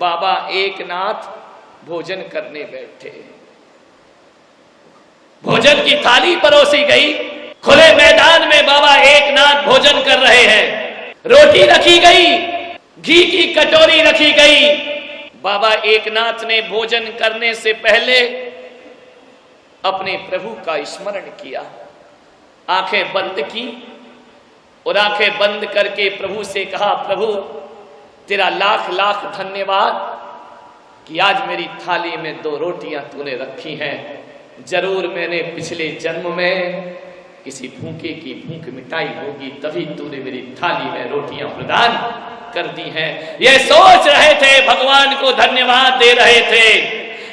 बाबा एकनाथ भोजन करने बैठे। भोजन की थाली परोसी गई, खुले मैदान में बाबा एकनाथ भोजन कर रहे हैं। रोटी रखी गई, घी की कटोरी रखी गई। बाबा एकनाथ ने भोजन करने से पहले अपने प्रभु का स्मरण किया, आंखें बंद की और आंखें बंद करके प्रभु से कहा, प्रभु तेरा लाख लाख धन्यवाद कि आज मेरी थाली में 2 रोटियां तूने रखी हैं। जरूर मैंने पिछले जन्म में किसी भूखे की भूख मिटाई होगी, तभी तूने मेरी थाली में रोटियां प्रदान कर दी हैं। ये सोच रहे थे, भगवान को धन्यवाद दे रहे थे,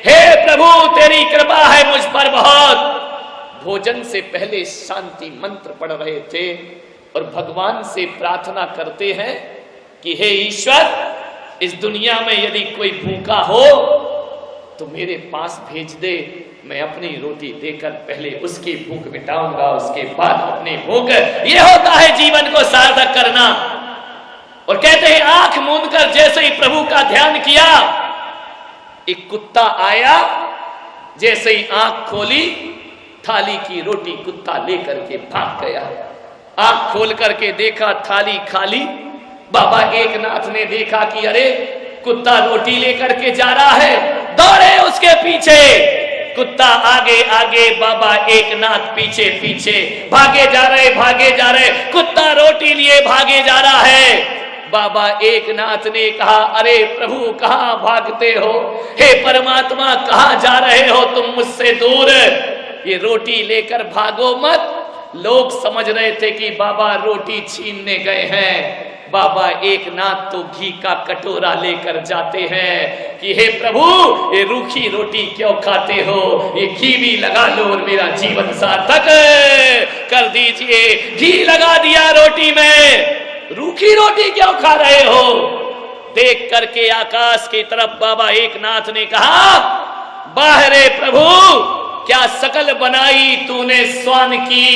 हे प्रभु तेरी कृपा है मुझ पर बहुत। भोजन से पहले शांति मंत्र पढ़ रहे थे और भगवान से प्रार्थना करते हैं कि हे ईश्वर, इस दुनिया में यदि कोई भूखा हो तो मेरे पास भेज दे, मैं अपनी रोटी देकर पहले उसकी भूख मिटाऊंगा, उसके बाद अपनी भूख। ये होता है जीवन को सार्थक करना। और कहते हैं आंख मूंदकर जैसे ही प्रभु का ध्यान किया, एक कुत्ता आया, जैसे ही आंख खोली थाली की रोटी कुत्ता लेकर के भाग गया। आंख खोल करके देखा थाली खाली। बाबा एकनाथ ने देखा कि अरे कुत्ता रोटी लेकर के जा रहा है, दौड़े उसके पीछे। कुत्ता आगे आगे, बाबा एकनाथ पीछे पीछे, भागे जा रहे। कुत्ता रोटी लिए भागे जा रहा है। बाबा एकनाथ ने कहा, अरे प्रभु कहाँ भागते हो, हे परमात्मा कहाँ जा रहे हो तुम मुझसे दूर, ये रोटी लेकर भागो मत। लोग समझ रहे थे कि बाबा रोटी छीनने गए हैं। बाबा एकनाथ तो घी का कटोरा लेकर जाते हैं कि हे प्रभु ये रूखी रोटी क्यों खाते हो, ये घी भी लगा लो और मेरा जीवन सार्थक कर दीजिए। घी लगा दिया रोटी में, रूखी रोटी क्यों खा रहे हो। देख करके आकाश की तरफ बाबा एकनाथ ने कहा, बाहरे प्रभु क्या शकल बनाई तूने स्वान की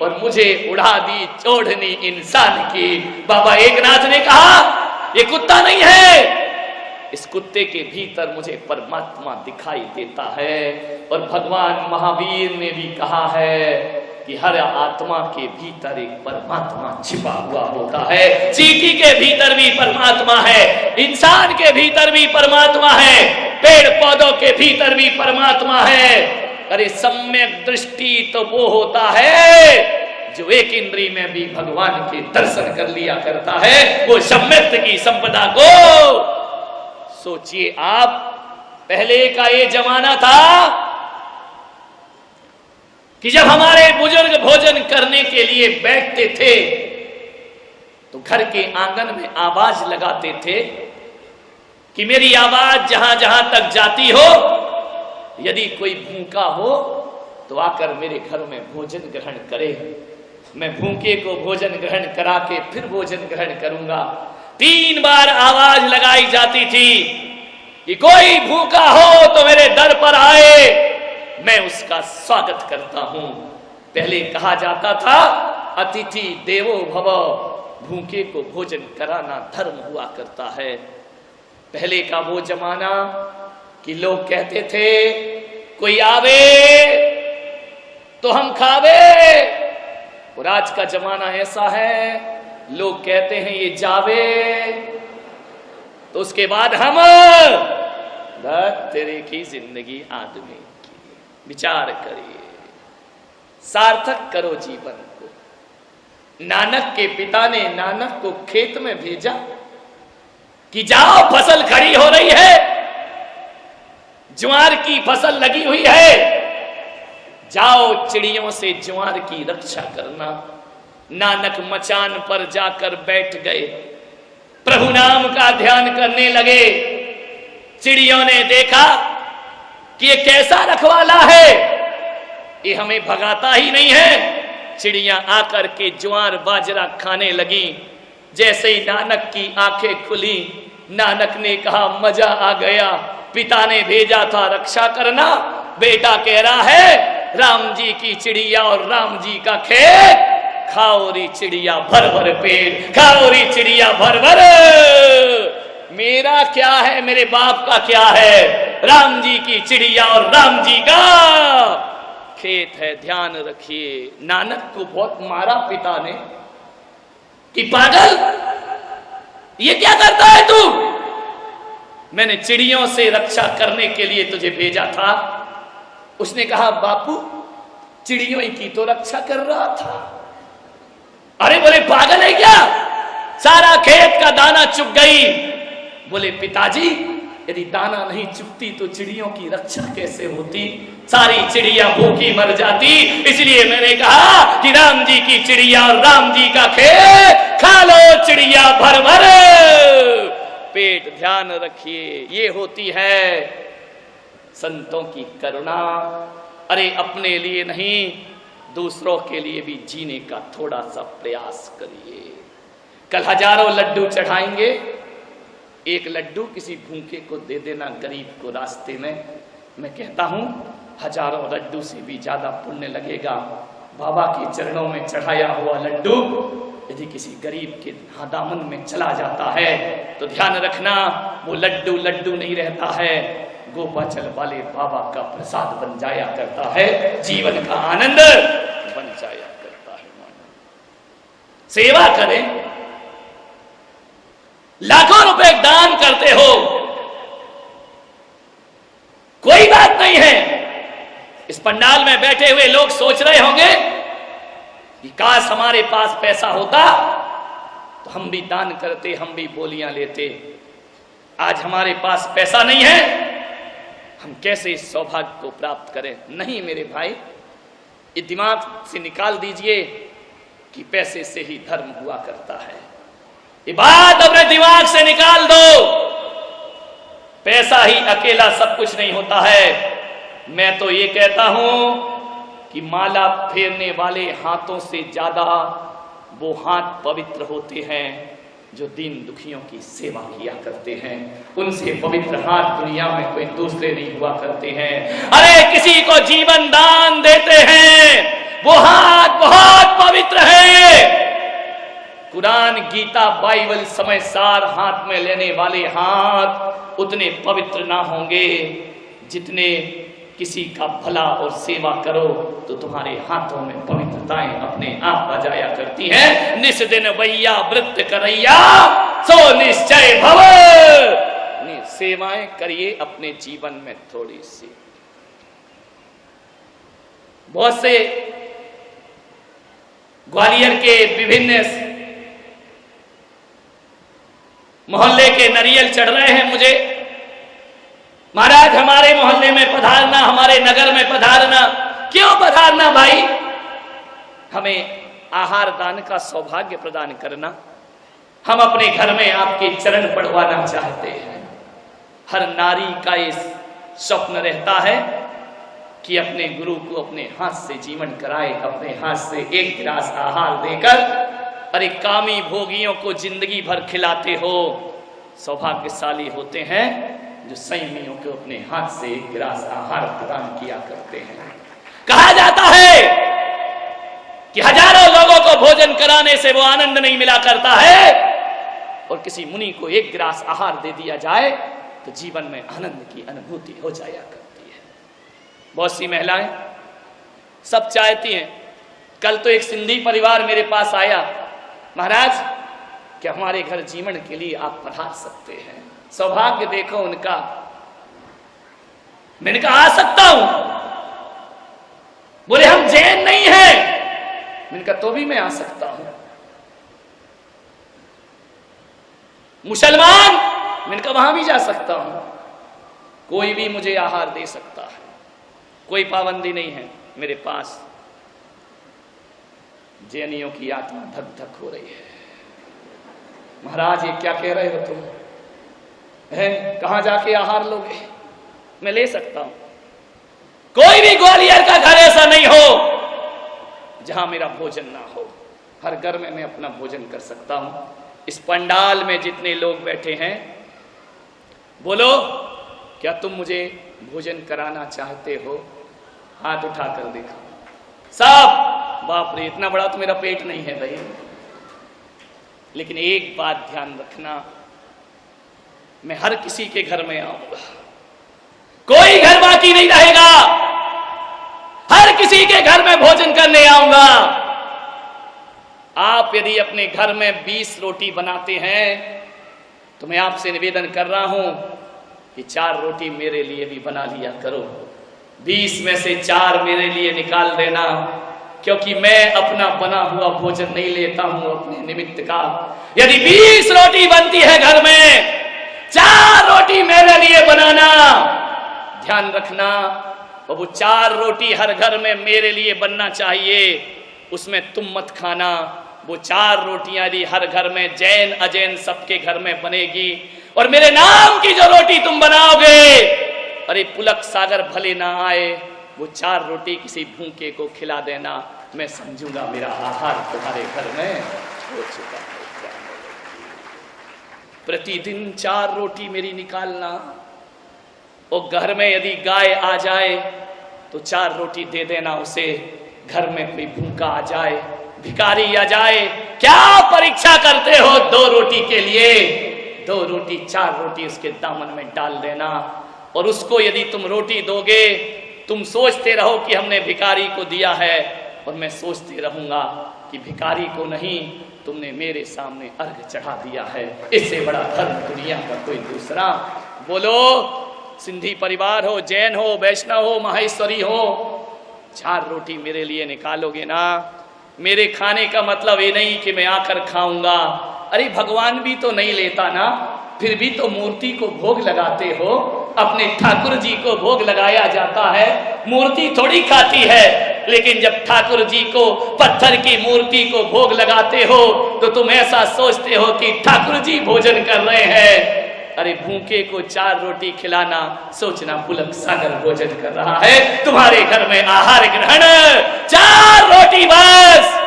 और मुझे उड़ा दी चोढ़नी इंसान की। बाबा एकनाथ ने कहा, ये कुत्ता नहीं है, इस कुत्ते के भीतर मुझे परमात्मा दिखाई देता है। और भगवान महावीर ने भी कहा है कि हर आत्मा के भीतर एक परमात्मा छिपा हुआ होता है। चींटी के भीतर भी परमात्मा है, इंसान के भीतर भी परमात्मा है, पेड़ पौधों के भीतर भी परमात्मा है। अरे सम्यक दृष्टि तो वो होता है जो एक इंद्री में भी भगवान के दर्शन कर लिया करता है, वो सम्यक की संपदा को। सोचिए आप, पहले का ये जमाना था कि जब हमारे बुजुर्ग भोजन करने के लिए बैठते थे तो घर के आंगन में आवाज लगाते थे कि मेरी आवाज जहां जहां तक जाती हो, यदि कोई भूखा हो तो आकर मेरे घर में भोजन ग्रहण करे। मैं भूखे को भोजन ग्रहण करा के फिर भोजन ग्रहण करूंगा। 3 बार आवाज लगाई जाती थी कि कोई भूखा हो तो मेरे दर पर आए, मैं उसका स्वागत करता हूं। पहले कहा जाता था अतिथि देवो भव, भूखे को भोजन कराना धर्म हुआ करता है। पहले का वो जमाना कि लोग कहते थे कोई आवे तो हम खावे, और आज का जमाना ऐसा है लोग कहते हैं ये जावे तो उसके बाद हम। तेरे की जिंदगी आदमी की, विचार करिए, सार्थक करो जीवन को। नानक के पिता ने नानक को खेत में भेजा कि जाओ फसल खड़ी हो रही है, ज्वार की फसल लगी हुई है, जाओ चिड़ियों से ज्वार की रक्षा करना। नानक मचान पर जाकर बैठ गए, प्रभु नाम का ध्यान करने लगे। चिड़ियों ने देखा कि ये कैसा रखवाला है, ये हमें भगाता ही नहीं है। चिड़ियां आकर के ज्वार बाजरा खाने लगी। जैसे ही नानक की आंखें खुली, नानक ने कहा मजा आ गया, पिता ने भेजा था रक्षा करना, बेटा कह रहा है राम जी की चिड़िया और राम जी का खेत, खाओ री चिड़िया भर भर पेट, खाओ री चिड़िया भर भर। मेरा क्या है, मेरे बाप का क्या है? राम जी की चिड़िया और राम जी का खेत है। ध्यान रखिए, नानक को बहुत मारा पिता ने कि पागल, ये क्या करता है तू? मैंने चिड़ियों से रक्षा करने के लिए तुझे भेजा था। उसने कहा बापू, चिड़ियों की तो रक्षा कर रहा था। अरे बोले पागल है क्या, सारा खेत का दाना चुग गई। बोले पिताजी, यदि दाना नहीं चुगती तो चिड़ियों की रक्षा कैसे होती? सारी चिड़िया भूखी मर जाती। इसलिए मैंने कहा कि राम जी की चिड़िया और राम जी का खेत खा लो चिड़िया भर भर पेट। ध्यान रखिए, ये होती है संतों की करुणा। अरे अपने लिए नहीं, दूसरों के लिए भी जीने का थोड़ा सा प्रयास करिए। कल हजारों लड्डू चढ़ाएंगे, एक लड्डू किसी भूखे को दे देना, गरीब को रास्ते में। मैं कहता हूं हजारों लड्डू से भी ज्यादा पुण्य लगेगा बाबा के चरणों में चढ़ाया हुआ लड्डू यदि किसी गरीब के दामन में चला जाता है तो ध्यान रखना, वो लड्डू लड्डू नहीं रहता है, गोपाचल वाले बाबा का प्रसाद बन जाया करता है, जीवन का आनंद बन जाया करता है। सेवा करें, लाखों रुपए दान करते हो, कोई बात नहीं है। इस पंडाल में बैठे हुए लोग सोच रहे होंगे कि काश हमारे पास पैसा होता तो हम भी दान करते, हम भी बोलियां लेते। आज हमारे पास पैसा नहीं है, हम कैसे इस सौभाग्य को प्राप्त करें? नहीं मेरे भाई, ये दिमाग से निकाल दीजिए कि पैसे से ही धर्म हुआ करता है। ये बात अपने दिमाग से निकाल दो। पैसा ही अकेला सब कुछ नहीं होता है। मैं तो ये कहता हूं कि माला फेरने वाले हाथों से ज्यादा वो हाथ पवित्र होते हैं जो दीन दुखियों की सेवा किया करते हैं। उनसे पवित्र हाथ दुनिया में कोई दूसरे नहीं हुआ करते हैं। अरे किसी को जीवन दान देते हैं, वो हाथ बहुत पवित्र है। कुरान, गीता, बाइबल समय सार हाथ में लेने वाले हाथ उतने पवित्र ना होंगे जितने किसी का भला और सेवा करो तो तुम्हारे हाथों में पवित्रताएं अपने आप आ जाया करती हैं। निस्दिन वैया वृत्त करैया सो निश्चय भव। सेवाएं करिए अपने जीवन में थोड़ी सी। बहुत से ग्वालियर के विभिन्न मोहल्ले के नरियल चढ़ रहे हैं मुझे, महाराज हमारे मोहल्ले में पधारना, हमारे नगर में पधारना। क्यों पधारना भाई? हमें आहार दान का सौभाग्य प्रदान करना। हम अपने घर में आपके चरण पढ़वाना चाहते हैं। हर नारी का इस स्वप्न रहता है कि अपने गुरु को अपने हाथ से जीवन कराए, अपने हाथ से एक गिलास आहार देकर। अरे कामी भोगियों को जिंदगी भर खिलाते हो, सौभाग्यशाली होते हैं जो संयमियों को अपने हाथ से एक गिलास आहार प्रदान किया करते हैं। कहा जाता है कि हजारों लोगों को भोजन कराने से वो आनंद नहीं मिला करता है, और किसी मुनि को एक गिलास आहार दे दिया जाए तो जीवन में आनंद की अनुभूति हो जाया करती है। बहुत सी महिलाएं सब चाहती हैं। कल तो एक सिंधी परिवार मेरे पास आया, महाराज क्या हमारे घर जीवन के लिए आप पधार सकते हैं? सौभाग्य देखो उनका। मैंने कहा आ सकता हूं। बोले हम जैन नहीं हैं। मैंने कहा तो भी मैं आ सकता हूं। मुसलमान? मैंने कहा वहां भी जा सकता हूं। कोई भी मुझे आहार दे सकता है, कोई पाबंदी नहीं है मेरे पास। जैनियों की आत्मा धक धक हो रही है। महाराज ये क्या कह रहे हो तुम? है कहां जाके आहार लोगे? मैं ले सकता हूं। कोई भी ग्वालियर का घर ऐसा नहीं हो जहां मेरा भोजन ना हो। हर घर में मैं अपना भोजन कर सकता हूं। इस पंडाल में जितने लोग बैठे हैं, बोलो क्या तुम मुझे भोजन कराना चाहते हो? हाथ उठाकर देखो सब। बाप रे, इतना बड़ा तो मेरा पेट नहीं है भाई। लेकिन एक बात ध्यान रखना, मैं हर किसी के घर में आऊंगा, कोई घर बाकी नहीं रहेगा, हर किसी के घर में भोजन करने आऊंगा। आप यदि अपने घर में 20 रोटी बनाते हैं तो मैं आपसे निवेदन कर रहा हूं कि 4 रोटी मेरे लिए भी बना लिया करो। 20 में से 4 मेरे लिए निकाल देना, क्योंकि मैं अपना बना हुआ भोजन नहीं लेता हूं अपने निमित्त का। यदि 20 रोटी बनती है घर में, 4 रोटी मेरे लिए बनाना। ध्यान रखना, और वो 4 रोटी हर घर में मेरे लिए बनना चाहिए, उसमें तुम मत खाना। वो 4 रोटियां यदि हर घर में जैन अजैन सबके घर में बनेगी, और मेरे नाम की जो रोटी तुम बनाओगे, अरे पुलक सागर भले ना आए, वो 4 रोटी किसी भूखे को खिला देना, मैं समझूंगा मेरा आहार तुम्हारे घर में हो चुका है। प्रतिदिन 4 रोटी मेरी निकालना, और घर में यदि गाय आ जाए तो 4 रोटी दे देना उसे। घर में कोई भूखा आ जाए, भिखारी आ जाए, क्या परीक्षा करते हो 2 रोटी के लिए? 2 रोटी 4 रोटी उसके दामन में डाल देना, और उसको यदि तुम रोटी दोगे, तुम सोचते रहो कि हमने भिखारी को दिया है, और मैं सोचते रहूंगा कि भिखारी को नहीं, तुमने मेरे सामने अर्घ चढ़ा दिया है। इससे बड़ा धर्म दुनिया का कोई दूसरा। बोलो, सिंधी परिवार हो, जैन हो, वैष्णव हो, माहेश्वरी हो, 4 रोटी मेरे लिए निकालोगे ना? मेरे खाने का मतलब ये नहीं कि मैं आकर खाऊंगा। अरे भगवान भी तो नहीं लेता ना, फिर भी तो मूर्ति को भोग लगाते हो, अपने ठाकुर जी को भोग लगाया जाता है। मूर्ति थोड़ी खाती है, लेकिन जब ठाकुर जी को पत्थर की मूर्ति को भोग लगाते हो तो तुम ऐसा सोचते हो कि ठाकुर जी भोजन कर रहे हैं। अरे भूखे को 4 रोटी खिलाना, सोचना पुलक सागर भोजन कर रहा है। तुम्हारे घर में आहार ग्रहण 4 रोटी बस,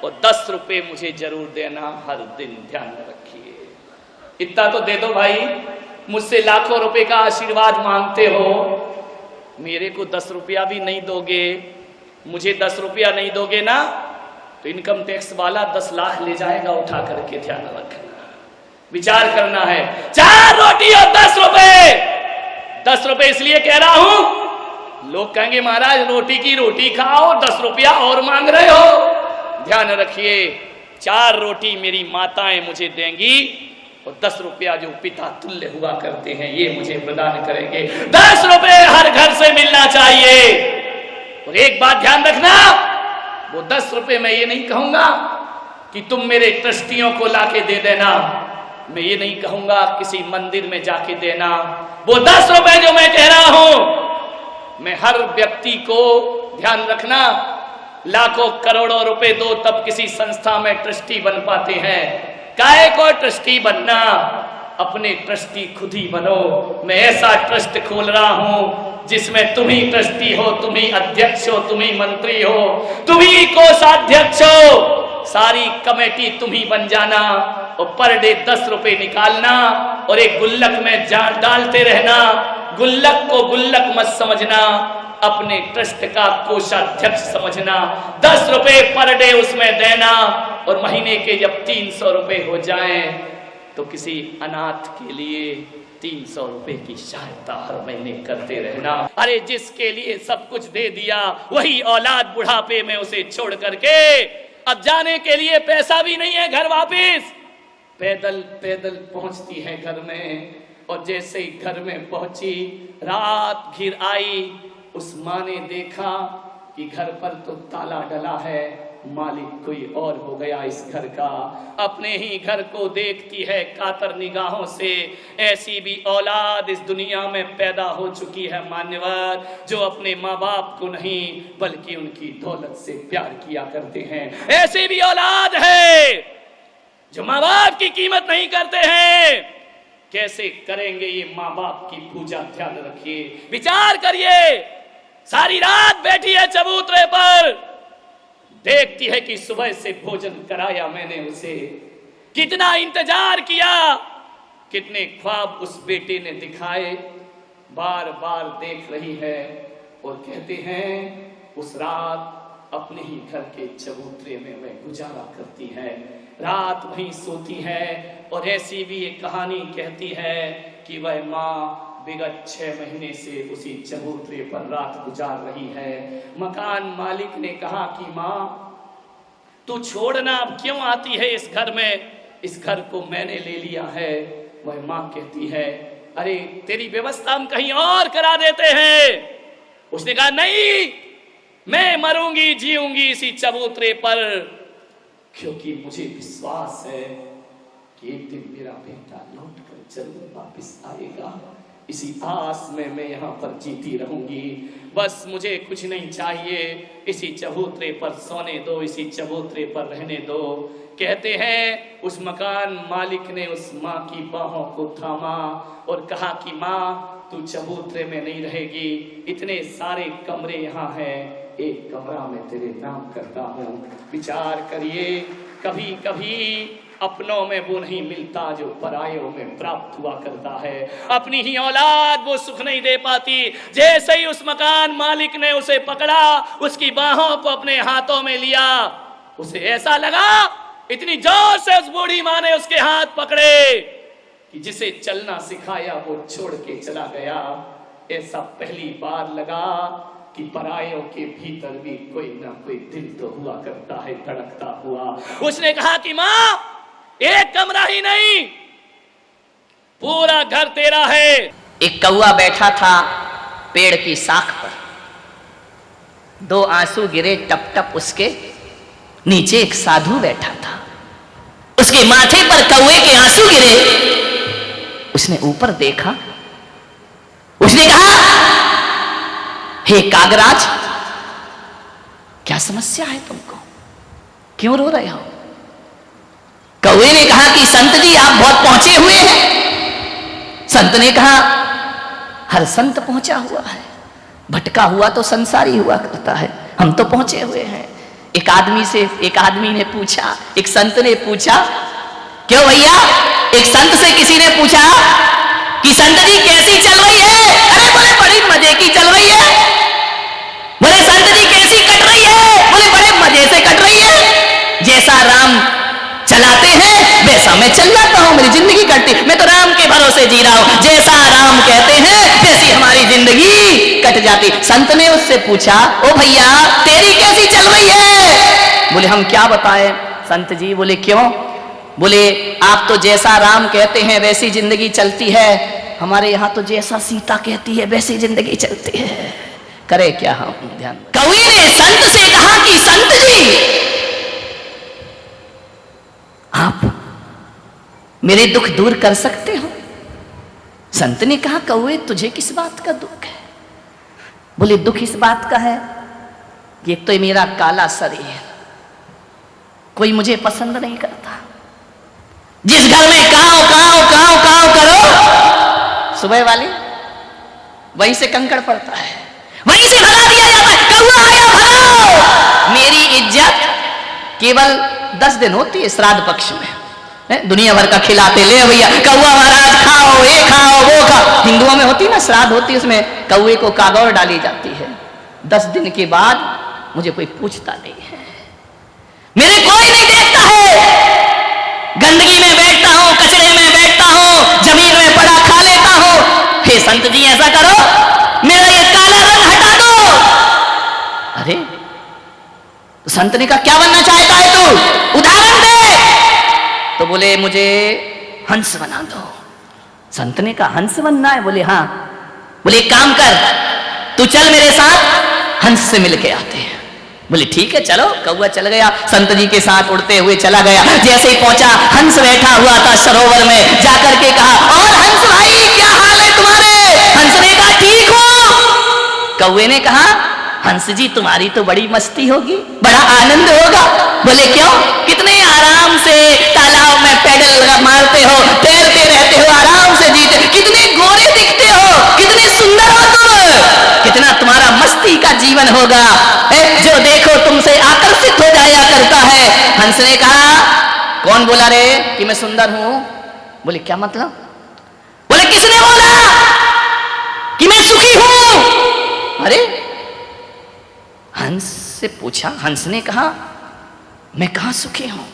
और 10 रुपए मुझे जरूर देना हर दिन, ध्यान रखिए। इतना तो दे दो भाई, मुझसे लाखों रुपए का आशीर्वाद मांगते हो, मेरे को 10 रुपया भी नहीं दोगे, मुझे 10 रुपया नहीं दोगे ना, तो इनकम टैक्स वाला 10 लाख ले जाएगा उठा करके। ध्यान रखना, विचार करना है। 4 रोटी और 10 रुपए। 10 रुपए इसलिए कह रहा हूं, लोग कहेंगे महाराज रोटी की रोटी खाओ, 10 रुपया और मांग रहे हो। ध्यान रखिए, 4 रोटी मेरी माताएं मुझे देंगी, और 10 रुपया जो पिता तुल्य हुआ करते हैं ये मुझे प्रदान करेंगे। 10 रुपए हर घर से मिलना चाहिए। और एक बात ध्यान रखना, वो 10 रुपए मैं ये नहीं कहूंगा कि तुम मेरे ट्रस्टियों को लाके दे देना, मैं ये नहीं कहूंगा किसी मंदिर में जाके देना। वो 10 रुपए जो मैं कह रहा हूं, मैं हर व्यक्ति को, ध्यान रखना, लाखों करोड़ों रुपए दो तब किसी संस्था में ट्रस्टी बन पाते हैं। काहे को ट्रस्टी बनना, अपने ट्रस्टी खुद ही बनो। मैं ऐसा ट्रस्ट खोल रहा हूं जिसमें तुम ही ट्रस्टी हो, तुम ही अध्यक्ष हो, तुम ही मंत्री हो, तुम ही कोषाध्यक्ष हो, सारी कमेटी तुम ही बन जाना, और पर डे 10 रुपए निकालना, और एक गुल्लक में डालते रहना। गुल्लक को गुल्लक मत समझना, अपने ट्रस्ट का कोषाध्यक्ष समझना। 10 रुपए पर डे उसमें देना, और महीने के जब 300 रुपए हो जाएं तो किसी अनाथ के लिए 300 रुपए की सहायता हर महीने करते रहना। अरे जिसके लिए सब कुछ दे दिया, वही औलाद बुढ़ापे में उसे छोड़ करके अब जाने के लिए पैसा भी नहीं है घर वापिस, पैदल पैदल पहुंचती है घर में। और जैसे ही घर में पहुंची, रात घिर आई, उस माँ ने देखा कि घर पर तो ताला डला है, मालिक कोई और हो गया इस घर का। अपने ही घर को देखती है कातर निगाहों से। ऐसी भी औलाद इस दुनिया में पैदा हो चुकी है मान्यवर, जो अपने माँ बाप को नहीं बल्कि उनकी दौलत से प्यार किया करते हैं। ऐसी भी औलाद है जो माँ बाप की कीमत नहीं करते हैं। कैसे करेंगे ये माँ बाप की पूजा, ध्यान रखिए, विचार करिए। सारी रात बैठी है चबूतरे पर, देखती है कि सुबह से भोजन कराया मैंने उसे, कितना इंतजार किया, कितने ख्वाब उस बेटे ने दिखाए, बार बार देख रही है। और कहते हैं उस रात अपने ही घर के चबूतरे में वह गुजारा करती है। रात वहीं सोती है। और ऐसी भी एक कहानी कहती है कि वह माँ विगत 6 महीने से उसी चबूतरे पर रात गुजार रही है। मकान मालिक ने कहा कि माँ तू छोड़ना, अब क्यों आती है इस घर में, इस घर को मैंने ले लिया है। वह माँ कहती है अरे तेरी व्यवस्था हम कहीं और करा देते हैं। उसने कहा नहीं, मैं मरूंगी जीऊंगी इसी चबूतरे पर, क्योंकि मुझे विश्वास है कि एक दिन मेरा बेटा लौट कर जरूर वापिस आएगा। इसी आस में मैं यहाँ पर जीती रहूंगी। बस मुझे कुछ नहीं चाहिए, इसी चबूतरे पर सोने दो, इसी चबूतरे पर रहने दो। कहते हैं उस मकान मालिक ने उस माँ की बाहों को थामा और कहा कि माँ तू चबूतरे में नहीं रहेगी, इतने सारे कमरे यहाँ हैं, एक कमरा में तेरे नाम करता हूँ। विचार करिए, कभी कभी अपनों में वो नहीं मिलता जो परायों में प्राप्त हुआ करता है। अपनी ही औलाद वो सुख नहीं दे पाती। जैसे ही उस मकान मालिक ने उसे पकड़ा, उसकी बाहों को अपने हाथों में लिया, उसे ऐसा लगा इतनी जोर से उस बूढ़ी माँ ने उसके हाथ पकड़े कि जिसे चलना सिखाया वो छोड़ के चला गया। ऐसा पहली बार लगा कि परायों के भीतर भी कोई ना कोई दिल तो हुआ करता है, धड़कता हुआ। उसने कहा कि माँ एक कमरा ही नहीं, पूरा घर तेरा है। एक कौवा बैठा था पेड़ की शाख पर, 2 आंसू गिरे टप टप उसके नीचे। एक साधु बैठा था, उसके माथे पर कौवे के आंसू गिरे। उसने ऊपर देखा, उसने कहा हे कागराज, क्या समस्या है तुमको, क्यों रो रहे हो? कौवे ने कहा कि संत जी आप बहुत पहुंचे हुए हैं। संत ने कहा हर संत पहुंचा हुआ है, भटका हुआ तो संसारी हुआ करता है, हम तो पहुंचे हुए हैं। एक आदमी ने पूछा, एक संत ने पूछा, क्यों भैया? एक संत से किसी ने पूछा कि संत जी कैसी चल रही है? अरे बोले बड़ी मजे की चल रही है। बोले संत जी कैसी कट रही है? बोले बड़े मजे से कट रही है। जैसा राम चलाते हैं वैसा मैं चल जाता हूं, मेरी जिंदगी कटती, मैं तो राम के भरोसे जी रहा हूं। जैसा राम कहते हैं वैसी हमारी जिंदगी कट जाती। संत ने उससे पूछा, ओ भैया तेरी कैसी चल रही है? बोले हम क्या बताएं संत जी। बोले क्यों? बोले आप तो जैसा राम कहते हैं वैसी जिंदगी चलती है, हमारे यहाँ तो जैसा सीता कहती है वैसी जिंदगी चलती है, करे क्या हम? ध्यान। कवि ने संत से कहा कि संत जी आप मेरे दुख दूर कर सकते हो? संत ने कहा कौवे तुझे किस बात का दुख है? बोले दुख इस बात का है कि एक तो मेरा काला शरीर, कोई मुझे पसंद नहीं करता। जिस घर में काव काव काव काव करो, सुबह वाली वहीं से कंकड़ पड़ता है, वहीं से भगा दिया जाता है। कौवा आया भगाओ। मेरी इज्जत केवल 10 दिन होती है श्राद्ध पक्ष में, दुनिया भर का खिलाते, ले भैया कौवा महाराज खाओ, ये खाओ वो खाओ। हिंदुओं में होती ना श्राद्ध होती है, उसमें कौवे को कागौर डाली जाती है। 10 दिन के बाद मुझे कोई पूछता नहीं है, मेरे कोई नहीं देखता है। गंदगी में बैठता हूं, कचरे में बैठता हूं, जमीन में पड़ा खा लेता हूं। हे संत जी ऐसा करो, मेरा ये काला रंग हटा दो। अरे तो संत ने कहा क्या बनना चाहता है तू, उदाहरण दे। तो बोले मुझे हंस बना दो। संत ने कहा हंस बनना है? बोले हाँ। बोले एक काम कर, तू चल मेरे साथ, हंस से मिलके आते हैं। बोले ठीक है चलो। कौवा चल गया, संत जी के साथ उड़ते हुए चला गया। जैसे ही पहुंचा, हंस बैठा हुआ था सरोवर में, जाकर के कहा और हंस भाई क्या हाल है तुम्हारे? हंस ने कहा ठीक हो। कौवे ने कहा हंस जी तुम्हारी तो बड़ी मस्ती होगी, बड़ा आनंद होगा। बोले क्यों? कितने आराम से तालाब में पैडल मारते हो, तैरते रहते हो, आराम से जीते, कितने गोरे दिखते हो, कितने सुंदर हो तुम, कितना तुम्हारा मस्ती का जीवन होगा, जो देखो तुमसे आकर्षित हो जाया करता है। हंस ने कहा कौन बोला रे कि मैं सुंदर हूं? बोले क्या मतलब? बोले किसने बोला कि मैं सुखी हूं? अरे हंस से पूछा, हंस ने कहा मैं कहां सुखी हूं?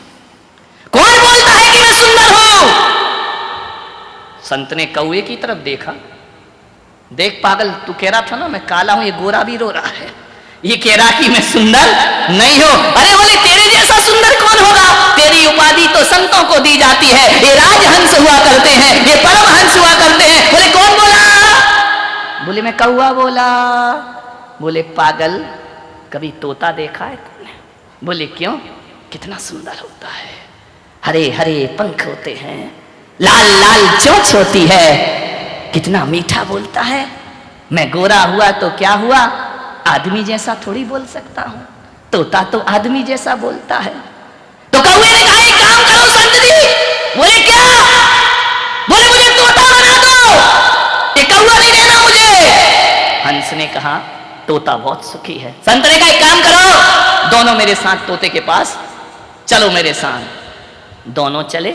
कौन बोलता है कि मैं सुंदर हूं? संत ने कौए की तरफ देखा, देख पागल, तू कह रहा था ना मैं काला हूं, ये गोरा भी रो रहा है, ये कह रहा कि मैं सुंदर नहीं हूं। अरे बोले तेरे जैसा सुंदर कौन होगा? तेरी उपाधि तो संतों को दी जाती है, ये राजहंस हुआ करते हैं, ये परमहंस हुआ करते हैं। बोले कौन बोला? बोले मैं कौआ बोला। बोले पागल, कभी तोता देखा है तुमने? बोले क्यों? कितना सुंदर होता है, हरे हरे पंख होते हैं, लाल लाल चोंच होती है, कितना मीठा बोलता है। मैं गोरा हुआ तो क्या हुआ, आदमी जैसा थोड़ी बोल सकता हूं, तोता तो आदमी जैसा बोलता है। तो कौए ने कहा एक काम करो संत जी। बोले क्या? बोले मुझे तोता बना दो, ये कौआ नहीं देना मुझे। हंस ने कहा तोता बहुत सुखी है। संत ने कहा एक काम करो, दोनों मेरे साथ तोते के पास चलो, मेरे साथ। दोनों चले,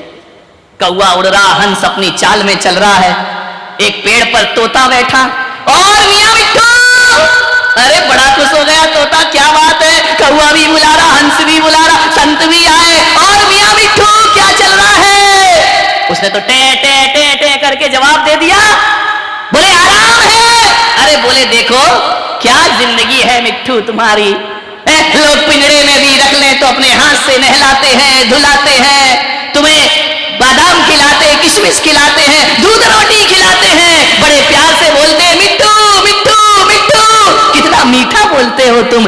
कौआ उड़ रहा, हंस अपनी चाल में चल रहा है। एक पेड़ पर तोता बैठा और मियां मिट्ठू, अरे बड़ा खुश हो गया तोता, क्या बात है, कौआ भी बुला रहा, हंस भी बुला रहा, संत भी आए, और मियां मिट्ठू क्या चल रहा है? उसने तो टे टे टे टे करके जवाब दे दिया। बोले आराम है। अरे बोले देखो क्या जिंदगी है मिट्ठू तुम्हारी, लोग पिंजरे में भी रख लें तो अपने हाथ से नहलाते हैं, धुलाते हैं, तुम्हें बादाम खिलाते, किशमिश खिलाते हैं, दूध रोटी खिलाते हैं, बड़े प्यार से बोलते हैं मिट्ठू मिट्ठू मिट्ठू, कितना मीठा बोलते हो तुम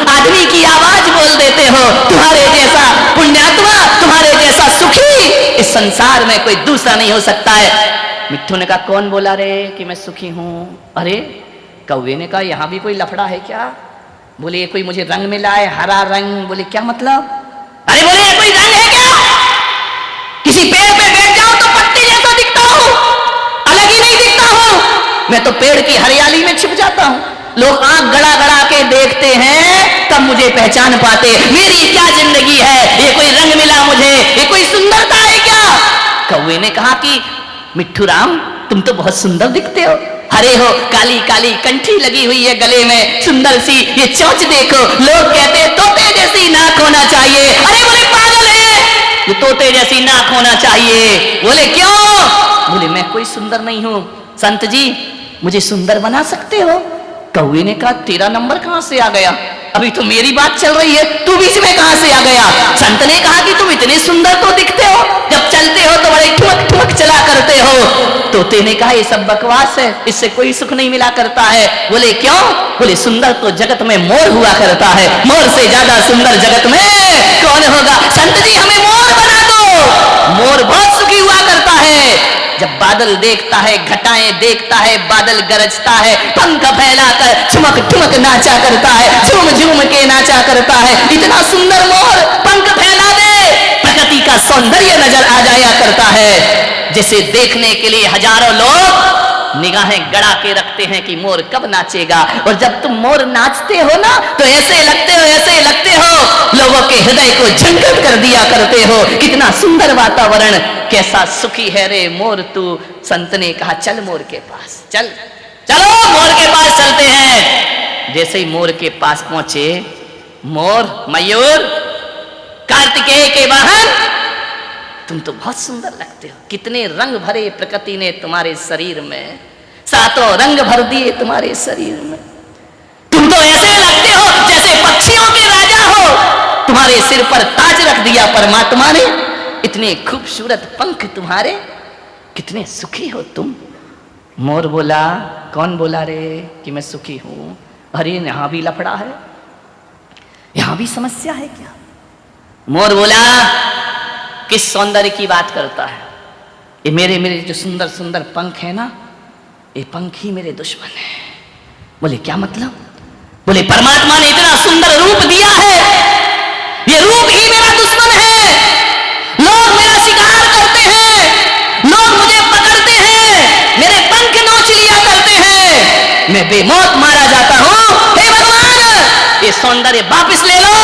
आदमी की आवाज बोल देते हो। तुम्हारे जैसा पुण्यात्मा, तुम्हारे जैसा सुखी इस संसार में कोई दूसरा नहीं हो सकता है। मिट्ठू ने कहा कौन बोला रे कि मैं सुखी हूं? अरे कौवे ने कहा यहां भी कोई लफड़ा है क्या? बोले कोई मुझे रंग मिला है, हरा रंग। बोले क्या मतलब? अरे बोले कोई रंग है क्या? किसी पेड़ पे बैठ जाओ तो पत्ती जैसा दिखता हूं, अलग ही नहीं दिखता हूं, मैं तो पेड़ की हरियाली में छिप जाता हूं। लोग आंख गड़ा गड़ा के देखते हैं तब मुझे पहचान पाते। मेरी क्या जिंदगी है, ये कोई रंग मिला मुझे, ये कोई सुंदरता है क्या? कौवे ने कहा कि मिट्ठू राम तुम तो बहुत सुंदर दिखते हो, हरे हो, काली काली कंठी लगी हुई है गले में, सुंदर सी ये चोंच देखो, लोग कहते तोते जैसी नाक होना चाहिए। अरे बोले पागल है, ये तोते जैसी नाक होना चाहिए। बोले क्यों? बोले मैं कोई सुंदर नहीं हूं, संत जी मुझे सुंदर बना सकते हो? कौवे ने कहा तेरा नंबर कहां से आ गया, अभी तो मेरी बात चल रही है, तू बीच में कहां से आ गया? संत ने कहा कि तुम इतने सुंदर तो दिखते हो, जब चलते हो तो बड़े ठुमक ठुमक चला करते हो। तोते ने कहा ये सब बकवास है, इससे कोई सुख नहीं मिला करता है। बोले क्यों? बोले सुंदर तो जगत में मोर हुआ करता है, मोर से ज्यादा सुंदर जगत में कौन होगा? संत जी हमें मोर बना दो। मोर बहुत सुखी हुआ करता है, जब बादल देखता है, घटाएं देखता है, बादल गरजता है, पंख फैलाकर ठुमक ठुमक नाचा करता है, झूम झूम के नाचा करता है। इतना सुंदर मोर पंख फैला दे, प्रकृति का सौंदर्य नजर आ जाया करता है, जिसे देखने के लिए हजारों लोग निगाहें गड़ा के रखते हैं कि मोर कब नाचेगा। और जब तुम मोर नाचते हो ना तो ऐसे लगते हो लोगों के हृदय को झंझट कर दिया करते हो। कितना सुंदर वातावरण, कैसा सुखी है रे मोर तू। संत ने कहा चल मोर के पास, चलो मोर के पास चलते हैं। जैसे ही मोर के पास पहुंचे, मोर मयूर कार्तिकेय के वाहन, तुम तो बहुत सुंदर लगते हो, कितने रंग भरे प्रकृति ने तुम्हारे शरीर में, सातों रंग भर दिए तुम्हारे शरीर में। तुम तो ऐसे लगते हो जैसे पक्षियों के राजा हो, तुम्हारे सिर पर ताज रख दिया परमात्मा ने, इतने खूबसूरत पंख तुम्हारे, कितने सुखी हो तुम। मोर बोला कौन बोला रे कि मैं सुखी हूं? अरे यहां भी लफड़ा है, यहां भी समस्या है क्या? मोर बोला किस सौंदर्य की बात करता है? ये मेरे जो सुंदर सुंदर पंख है ना, ये पंख ही मेरे दुश्मन है। बोले क्या मतलब? बोले परमात्मा ने इतना सुंदर रूप दिया है, ये रूप ही मेरा दुश्मन है। लोग मेरा शिकार करते हैं, लोग मुझे पकड़ते हैं, मेरे पंख नोच लिया करते हैं, मैं बेमौत मारा जाता हूं। हे भगवान ये सौंदर्य वापस ले लो,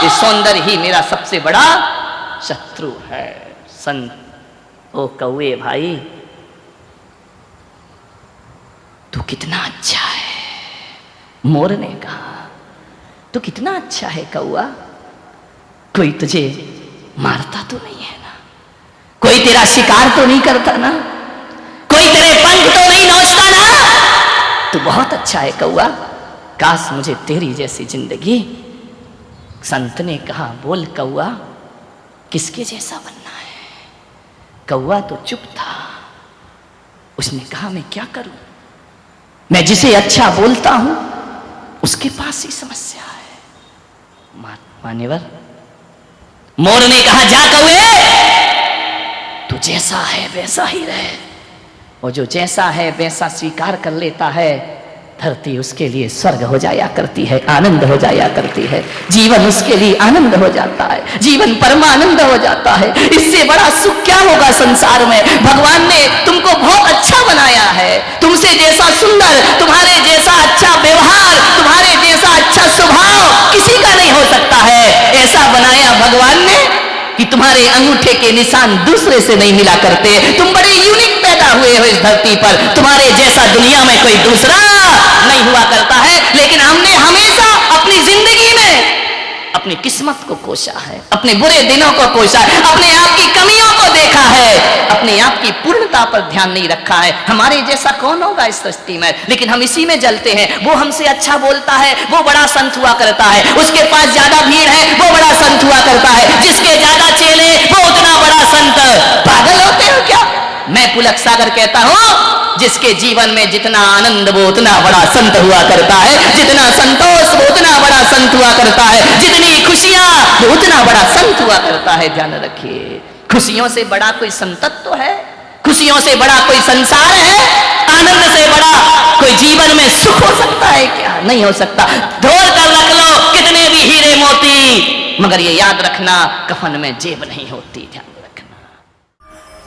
ये सौंदर्य ही मेरा सबसे बड़ा शत्रु है। संत ओ कौवे भाई तू कितना अच्छा है। मोर ने कहा तू कितना अच्छा है कौआ, कोई तुझे मारता तो नहीं है ना? तेरा शिकार तो नहीं करता ना, कोई तेरे पंख तो नहीं नोचता ना। तू बहुत अच्छा है कौआ, काश मुझे तेरी जैसी जिंदगी। संत ने कहा, बोल कौआ किसके जैसा बनना है। कौआ तो चुप था। उसने कहा, मैं क्या करूं, मैं जिसे अच्छा बोलता हूं उसके पास ही समस्या है। मान्यवर, मोर ने कहा, जा कौए, तू जैसा है वैसा ही रहे। और जो जैसा है वैसा स्वीकार कर लेता है, धरती उसके लिए स्वर्ग हो जाया करती है, आनंद हो जाया करती है, जीवन उसके लिए आनंद हो जाता है, जीवन परमानंद हो जाता है। इससे बड़ा सुख क्या होगा संसार में। भगवान ने तुमको बहुत अच्छा बनाया है, तुमसे जैसा सुंदर, तुम्हारे जैसा अच्छा व्यवहार, तुम्हारे जैसा अच्छा स्वभाव किसी का नहीं हो सकता है। ऐसा बनाया भगवान ने कि तुम्हारे अंगूठे के निशान दूसरे से नहीं मिला करते। तुम बड़े यूनिक पैदा हुए हो इस धरती पर, तुम्हारे जैसा दुनिया में कोई दूसरा नहीं हुआ करता है। लेकिन हमने हमेशा अपनी जिंदगी में अपनी किस्मत को कोसा है, अपने बुरे दिनों को कोसा है, अपने आप की कमियों को देखा है, अपने आप की पूर्णता पर ध्यान नहीं रखा है। हमारे जैसा कौन होगा इस सृष्टि में, लेकिन हम इसी में जलते हैं। वो हमसे अच्छा बोलता है, वो बड़ा संत हुआ करता है, उसके पास ज्यादा भीड़ है, वो बड़ा संत हुआ करता है, जिसके ज्यादा चेले वो उतना बड़ा संत। पागल होते हो क्या। मैं पुलक सागर कहता हूं, जिसके जीवन में जितना आनंद वो उतना बड़ा संत हुआ करता है, जितना संतोष वो उतना बड़ा संत हुआ करता है, जितनी खुशियां वो उतना बड़ा संत हुआ करता है। ध्यान रखिए, खुशियों से बड़ा कोई संतत्व है, खुशियों से बड़ा कोई संसार है, आनंद से बड़ा कोई जीवन में सुख हो सकता है क्या? नहीं हो सकता। धोल कर रख लो कितने भी हीरे मोती, मगर ये याद रखना, कफन में जेब नहीं होती। ध्यान